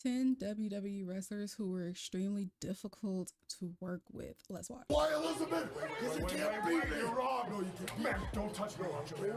10 WWE wrestlers who were extremely difficult to work with. Let's watch. Why, Elizabeth? Because you can't beat me. You're wrong. No, you can't. Man, don't touch me.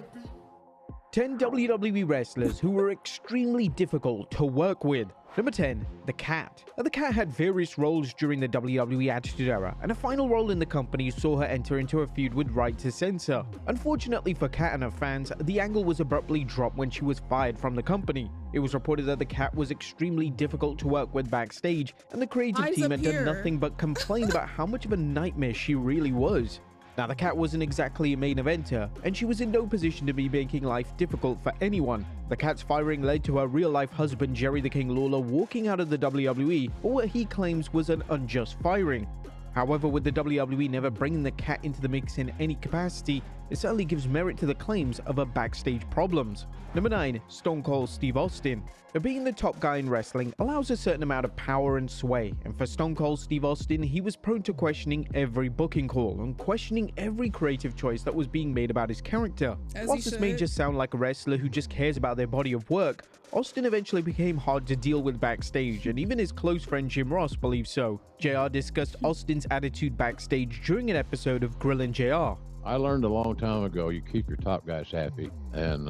10 WWE wrestlers who were extremely difficult to work with. Number 10, The Cat. The Cat had various roles during the WWE Attitude Era, and a final role in the company saw her enter into a feud with Right to Censor. Unfortunately for Cat and her fans, the angle was abruptly dropped when she was fired from the company. It was reported that the Cat was extremely difficult to work with backstage, and the creative team had done nothing but complain about how much of a nightmare she really was. Now, the Cat wasn't exactly a main eventer, and she was in no position to be making life difficult for anyone. The Cat's firing led to her real-life husband Jerry the King Lawler walking out of the WWE for what he claims was an unjust firing. However, with the WWE never bringing the Cat into the mix in any capacity, it certainly gives merit to the claims of her backstage problems. Number 9, Stone Cold Steve Austin. Being the top guy in wrestling allows a certain amount of power and sway, and for Stone Cold Steve Austin, he was prone to questioning every booking call and questioning every creative choice that was being made about his character. Whilst this may just sound like a wrestler who just cares about their body of work, Austin eventually became hard to deal with backstage, and even his close friend Jim Ross believes so. JR discussed Austin's attitude backstage during an episode of Grillin' JR. I learned a long time ago, you keep your top guys happy, and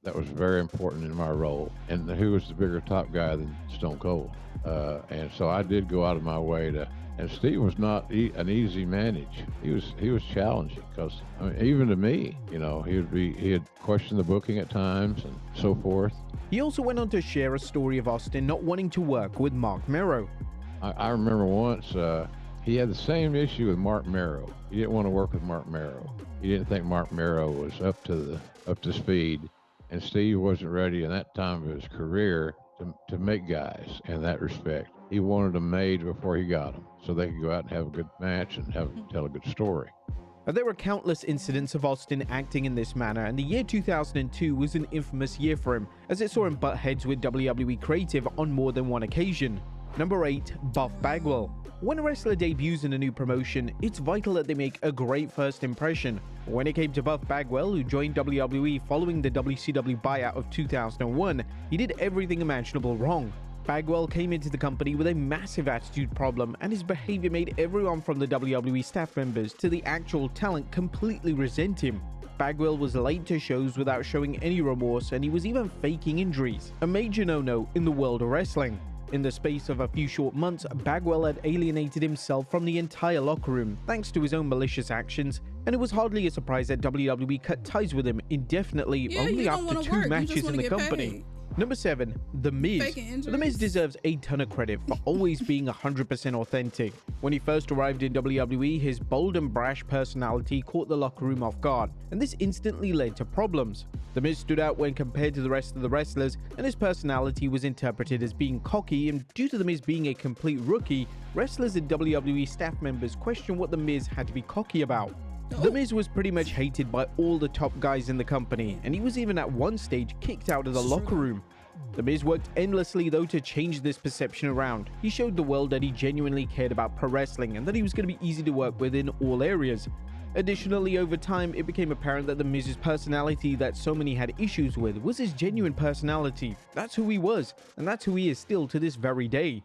that was very important in my role. And who was the bigger top guy than Stone Cold? And so I did go out of my way to. And Steve was not an easy manage. He was challenging because even to me, you know, he'd question the booking at times and so forth. He also went on to share a story of Austin not wanting to work with Mark Mero. I remember once he had the same issue with Mark Mero. He didn't want to work with Mark Mero. He didn't think Mark Mero was up to speed, and Steve wasn't ready in that time of his career to make guys in that respect. He wanted them made before he got them, so they could go out and have a good match and tell a good story. There were countless incidents of Austin acting in this manner, and the year 2002 was an infamous year for him, as it saw him butt heads with WWE creative on more than one occasion. Number 8, Buff Bagwell. When a wrestler debuts in a new promotion, it's vital that they make a great first impression. When it came to Buff Bagwell, who joined WWE following the WCW buyout of 2001, he did everything imaginable wrong. Bagwell came into the company with a massive attitude problem, and his behavior made everyone from the WWE staff members to the actual talent completely resent him. Bagwell was late to shows without showing any remorse, and he was even faking injuries, a major no-no in the world of wrestling. In the space of a few short months, Bagwell had alienated himself from the entire locker room thanks to his own malicious actions, and it was hardly a surprise that WWE cut ties with him indefinitely only after 2 matches in the company. Paid. Number 7, The Miz. The Miz deserves a ton of credit for always being 100% authentic. When he first arrived in WWE, his bold and brash personality caught the locker room off guard, and this instantly led to problems. The Miz stood out when compared to the rest of the wrestlers, and his personality was interpreted as being cocky, and due to The Miz being a complete rookie, wrestlers and WWE staff members questioned what The Miz had to be cocky about. The Miz was pretty much hated by all the top guys in the company, and he was even at one stage kicked out of the locker room. The Miz worked endlessly though to change this perception around. He showed the world that he genuinely cared about pro wrestling and that he was going to be easy to work with in all areas. Additionally, over time, it became apparent that The Miz's personality that so many had issues with was his genuine personality. That's who he was, and that's who he is still to this very day.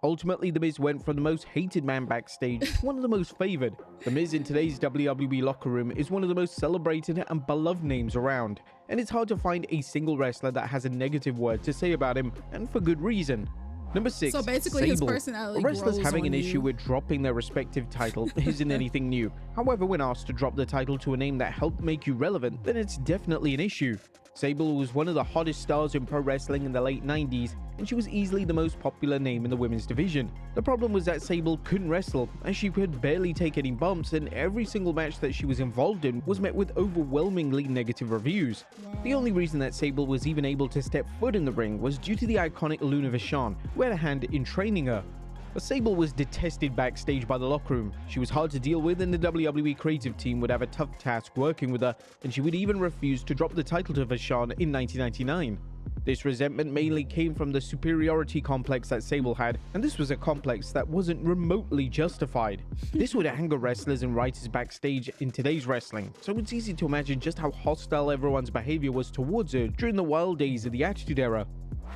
Ultimately, The Miz went from the most hated man backstage to one of the most favored. The Miz in today's WWE locker room is one of the most celebrated and beloved names around, and it's hard to find a single wrestler that has a negative word to say about him, and for good reason. Number 6, so basically Sable. his personality Wrestlers grows having on an issue you. with dropping their respective title isn't anything new. However, when asked to drop the title to a name that helped make you relevant, then it's definitely an issue. Sable was one of the hottest stars in pro wrestling in the late 90s, and she was easily the most popular name in the women's division. The problem was that Sable couldn't wrestle, as she could barely take any bumps, and every single match that she was involved in was met with overwhelmingly negative reviews. The only reason that Sable was even able to step foot in the ring was due to the iconic Luna Vachon, who had a hand in training her. But Sable was detested backstage by the locker room. She was hard to deal with, and the WWE creative team would have a tough task working with her, and she would even refuse to drop the title to Vachon in 1999. This resentment mainly came from the superiority complex that Sable had, and this was a complex that wasn't remotely justified. This would anger wrestlers and writers backstage in today's wrestling, so it's easy to imagine just how hostile everyone's behavior was towards her during the wild days of the Attitude Era.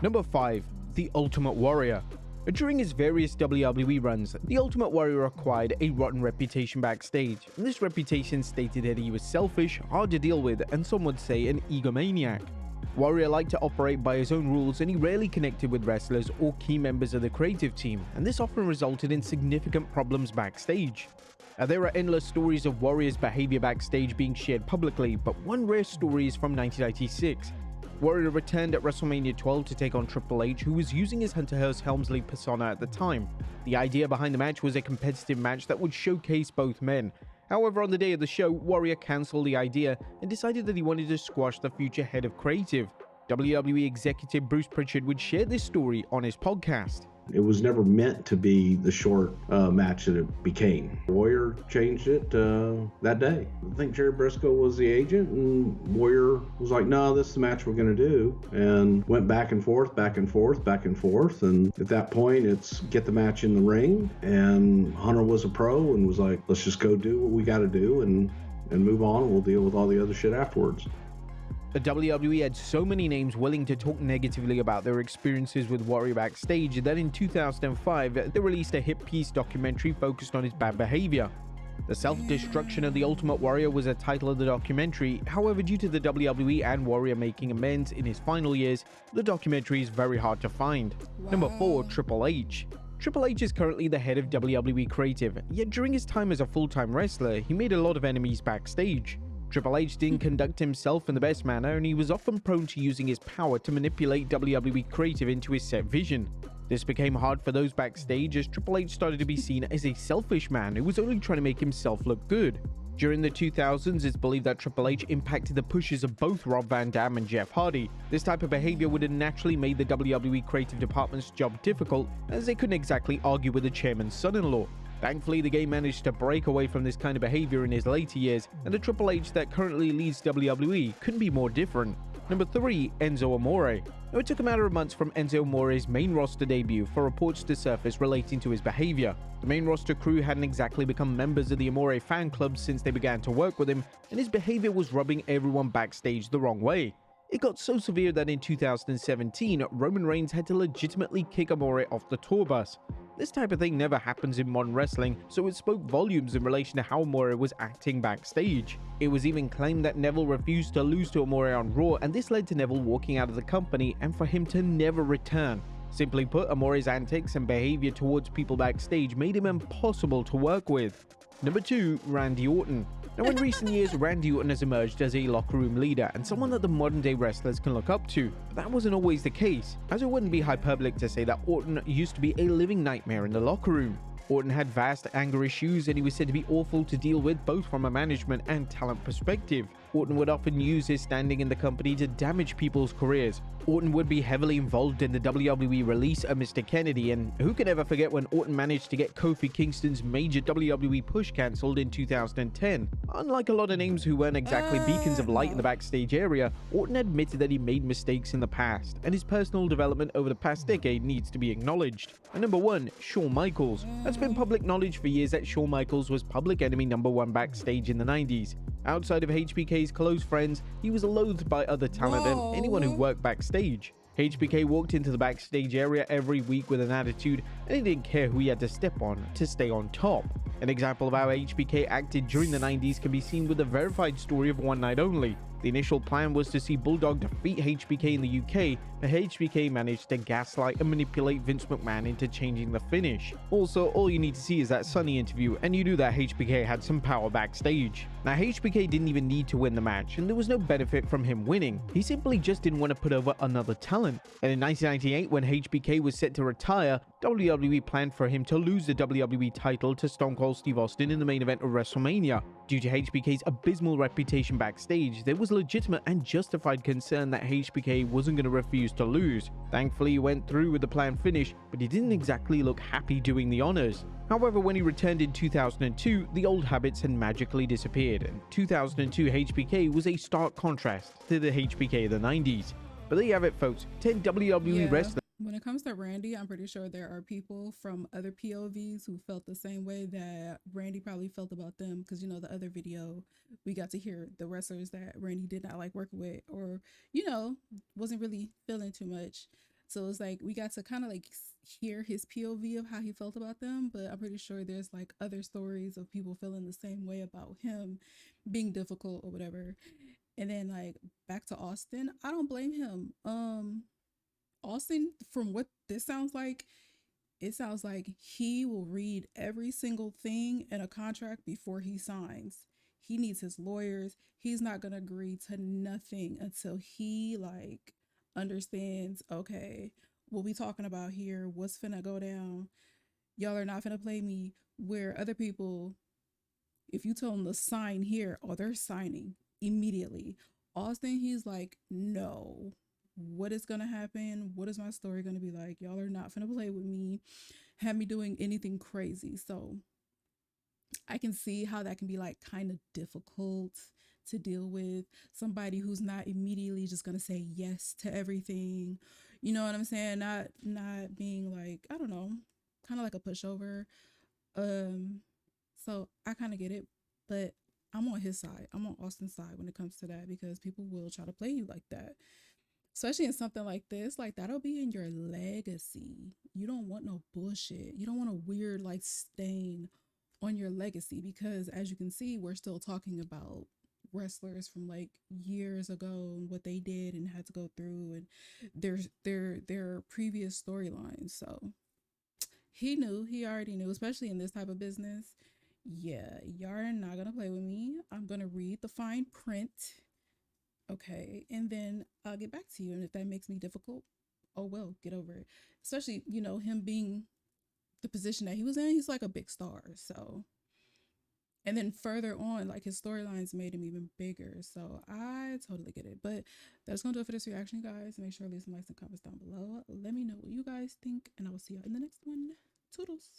Number 5, the Ultimate Warrior. During his various WWE runs, the Ultimate Warrior acquired a rotten reputation backstage, and this reputation stated that he was selfish, hard to deal with, and some would say an egomaniac. Warrior liked to operate by his own rules, and he rarely connected with wrestlers or key members of the creative team, and this often resulted in significant problems backstage. There are endless stories of Warrior's behavior backstage being shared publicly, but one rare story is from 1996. Warrior returned at WrestleMania 12 to take on Triple H, who was using his Hunter Hearst Helmsley persona at the time. The idea behind the match was a competitive match that would showcase both men. However, on the day of the show, Warrior cancelled the idea and decided that he wanted to squash the future head of creative. WWE executive Bruce Pritchard would share this story on his podcast. It was never meant to be the short match that it became. Warrior changed it that day. I think Jerry Briscoe was the agent, and Warrior was like, no, this is the match we're going to do, and went back and forth, back and forth, back and forth, and at that point, it's get the match in the ring, and Hunter was a pro and was like, let's just go do what we got to do and move on, and we'll deal with all the other shit afterwards. The WWE had so many names willing to talk negatively about their experiences with Warrior backstage that in 2005, they released a hit piece documentary focused on his bad behavior. The Self-Destruction of the Ultimate Warrior was the title of the documentary. However, due to the WWE and Warrior making amends in his final years, the documentary is very hard to find. Number 4, Triple H. Triple H is currently the head of WWE Creative, yet during his time as a full-time wrestler, he made a lot of enemies backstage. Triple H didn't conduct himself in the best manner, and he was often prone to using his power to manipulate WWE Creative into his set vision. This became hard for those backstage as Triple H started to be seen as a selfish man who was only trying to make himself look good. During the 2000s, it's believed that Triple H impacted the pushes of both Rob Van Dam and Jeff Hardy. This type of behavior would have naturally made the WWE Creative Department's job difficult, as they couldn't exactly argue with the chairman's son-in-law. Thankfully, the game managed to break away from this kind of behavior in his later years, and the Triple H that currently leads WWE couldn't be more different. Number 3, Enzo Amore. Now, it took a matter of months from Enzo Amore's main roster debut for reports to surface relating to his behavior. The main roster crew hadn't exactly become members of the Amore fan club since they began to work with him, and his behavior was rubbing everyone backstage the wrong way. It got so severe that in 2017, Roman Reigns had to legitimately kick Amore off the tour bus. This type of thing never happens in modern wrestling, so it spoke volumes in relation to how Amore was acting backstage. It was even claimed that Neville refused to lose to Amore on Raw, and this led to Neville walking out of the company and for him to never return. Simply put, Amore's antics and behavior towards people backstage made him impossible to work with. Number 2, Randy Orton. Now, in recent years, Randy Orton has emerged as a locker room leader and someone that the modern day wrestlers can look up to, but that wasn't always the case, as it wouldn't be hyperbolic to say that Orton used to be a living nightmare in the locker room. Orton had vast anger issues and he was said to be awful to deal with both from a management and talent perspective. Orton would often use his standing in the company to damage people's careers. Orton would be heavily involved in the WWE release of Mr. Kennedy, and who can ever forget when Orton managed to get Kofi Kingston's major WWE push cancelled in 2010. Unlike a lot of names who weren't exactly beacons of light in the backstage area, Orton admitted that he made mistakes in the past, and his personal development over the past decade needs to be acknowledged. And number 1, Shawn Michaels. It's been public knowledge for years that Shawn Michaels was public enemy number 1 backstage in the 90s. Outside of HBK's close friends, he was loathed by other talent and anyone who worked backstage. HBK walked into the backstage area every week with an attitude, and he didn't care who he had to step on to stay on top. An example of how HBK acted during the 90s can be seen with the verified story of One Night Only. The initial plan was to see Bulldog defeat HBK in the UK, but HBK managed to gaslight and manipulate Vince McMahon into changing the finish. Also, all you need to see is that Sunny interview, and you knew that HBK had some power backstage. Now, HBK didn't even need to win the match, and there was no benefit from him winning. He simply just didn't want to put over another talent. And in 1998, when HBK was set to retire, WWE planned for him to lose the WWE title to Stone Cold Steve Austin in the main event of WrestleMania. Due to HBK's abysmal reputation backstage, there was legitimate and justified concern that HBK wasn't going to refuse to lose. Thankfully, he went through with the planned finish, but he didn't exactly look happy doing the honors. However, when he returned in 2002, the old habits had magically disappeared, and 2002 HBK was a stark contrast to the HBK of the 90s. But there you have it, folks. 10 WWE wrestlers. When it comes to Randy, I'm pretty sure there are people from other POVs who felt the same way that Randy probably felt about them, because, you know, the other video, we got to hear the wrestlers that Randy did not like working with, or, you know, wasn't really feeling too much. So it's like we got to kind of like hear his POV of how he felt about them, but I'm pretty sure there's like other stories of people feeling the same way about him being difficult or whatever. And then like back to Austin, I don't blame him. Austin, from what this sounds like, it sounds like he will read every single thing in a contract before he signs. He needs his lawyers. He's not going to agree to nothing until he like understands, okay, what we talking about here, what's finna go down. Y'all are not finna play me, where other people, if you tell them to sign here, oh, they're signing immediately. Austin, he's like, no, what is gonna happen? What is my story gonna be like? Y'all are not finna play with me, have me doing anything crazy. So I can see how that can be like kind of difficult to deal with. Somebody who's not immediately just gonna say yes to everything. You know what I'm saying? Not being like, I don't know, kind of like a pushover. So I kind of get it, but I'm on his side. I'm on Austin's side when it comes to that, because people will try to play you like that. Especially in something like this, like that'll be in your legacy. You don't want no bullshit. You don't want a weird like stain on your legacy, because as you can see, we're still talking about wrestlers from like years ago and what they did and had to go through, and their previous storylines. So he already knew, especially in this type of business. Yeah, y'all are not gonna play with me. I'm gonna read the fine print, okay, and then I'll get back to you. And if that makes me difficult, oh well, get over it. Especially, you know, him being the position that he was in, he's like a big star. So, and then further on, like his storylines made him even bigger. So I totally get it. But that's gonna do it for this reaction, guys. Make sure to leave some likes and comments down below. Let me know what you guys think, and I will see you in the next one. Toodles.